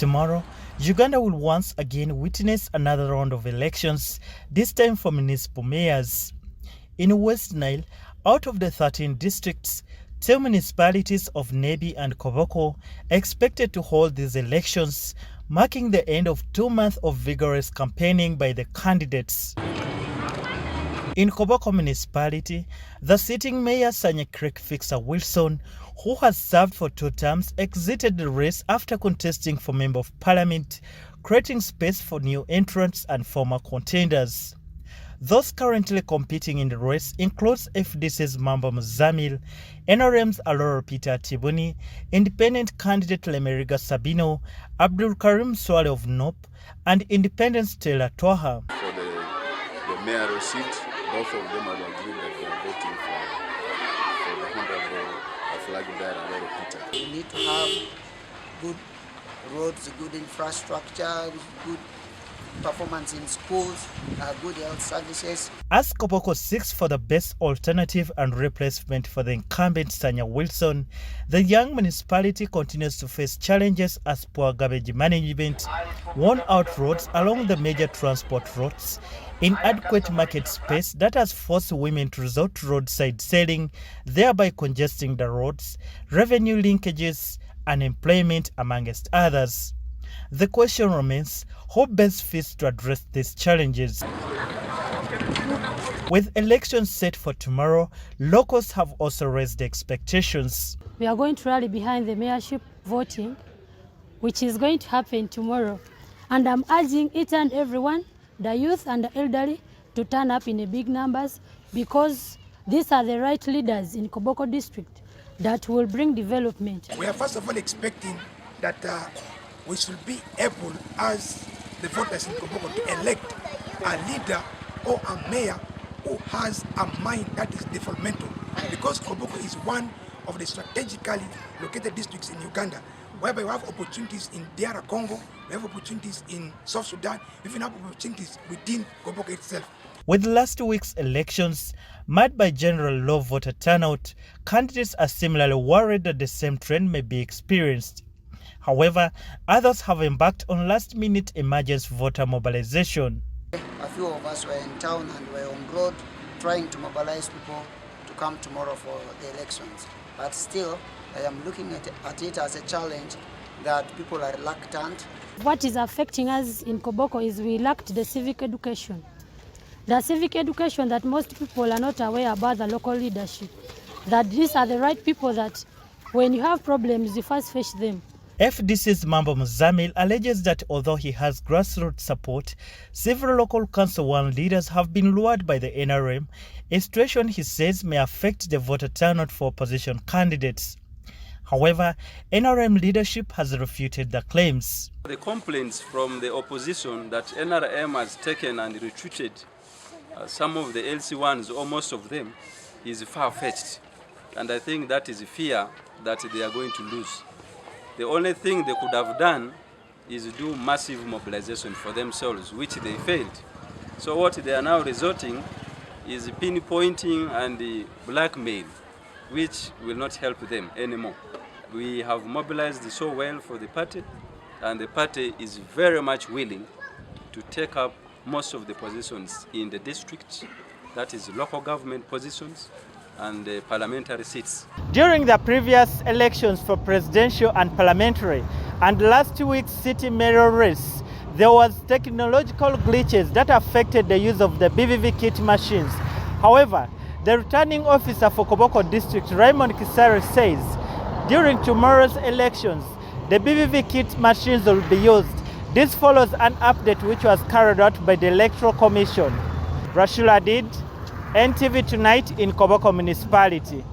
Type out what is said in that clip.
Tomorrow, Uganda will once again witness another round of elections, this time for municipal mayors. In West Nile, out of the 13 districts, 2 municipalities of Nebi and Koboko are expected to hold these elections, marking the end of 2 months of vigorous campaigning by the candidates. In Koboko municipality, the sitting mayor Sanya Creek Fixer Wilson, who has served for 2 terms, exited the race after contesting for Member of Parliament, creating space for new entrants and former contenders. Those currently competing in the race includes FDC's Mambo Muzamil, NRM's Aloro Peter Atibun, independent candidate Lemeriga Sabino, Abdul Karim Swale of NOP, and independent Taylor Twaha. For the mayoral seat, both of them have agreed that they are voting for the Honorable flag bearer Aloro Peter. We need to have good roads, good infrastructure, good performance in schools, good health services. As Koboko seeks for the best alternative and replacement for the incumbent Sanya Wilson, the young municipality continues to face challenges as poor garbage management, worn-out roads along the major transport routes, inadequate market space that has forced women to resort to roadside selling, thereby congesting the roads, revenue linkages, unemployment, amongst others. The question remains, who best fits to address these challenges? With elections set for tomorrow, locals have also raised expectations. We are going to rally behind the mayorship voting, which is going to happen tomorrow. And I'm urging each and everyone, the youth and the elderly, to turn up in big numbers, because these are the right leaders in Koboko district that will bring development. We are first of all expecting that we should be able, as the voters in Koboko, to elect a leader or a mayor who has a mind that is developmental. Because Koboko is one of the strategically located districts in Uganda, whereby we have opportunities in DR Congo, we have opportunities in South Sudan, we even have opportunities within Koboko itself. With last week's elections marred by general low voter turnout, candidates are similarly worried that the same trend may be experienced. However, others have embarked on last-minute emergency voter mobilization. A few of us were in town and were on road trying to mobilize people to come tomorrow for the elections. But still, I am looking at it as a challenge that people are reluctant. What is affecting us in Koboko is we lacked the civic education. The civic education that most people are not aware about the local leadership. That these are the right people that when you have problems, you first face them. FDC's Mambo Muzamil alleges that although he has grassroots support, several local council one leaders have been lured by the NRM, a situation he says may affect the voter turnout for opposition candidates. However, NRM leadership has refuted the claims. The complaints from the opposition that NRM has taken and retreated some of the LC1s, or most of them, is far-fetched. And I think that is a fear that they are going to lose. The only thing they could have done is do massive mobilization for themselves, which they failed. So what they are now resorting is pinpointing and blackmail, which will not help them anymore. We have mobilized so well for the party, and the party is very much willing to take up most of the positions in the district, that is local government positions, and the parliamentary seats. During the previous elections for presidential and parliamentary and last week's city mayoral race, there was technological glitches that affected the use of the BVV kit machines. However, the returning officer for Koboko district, Raymond Kisare, says during tomorrow's elections, the BVV kit machines will be used. This follows an update which was carried out by the Electoral Commission. Rashul Adid, NTV Tonight in Koboko Municipality.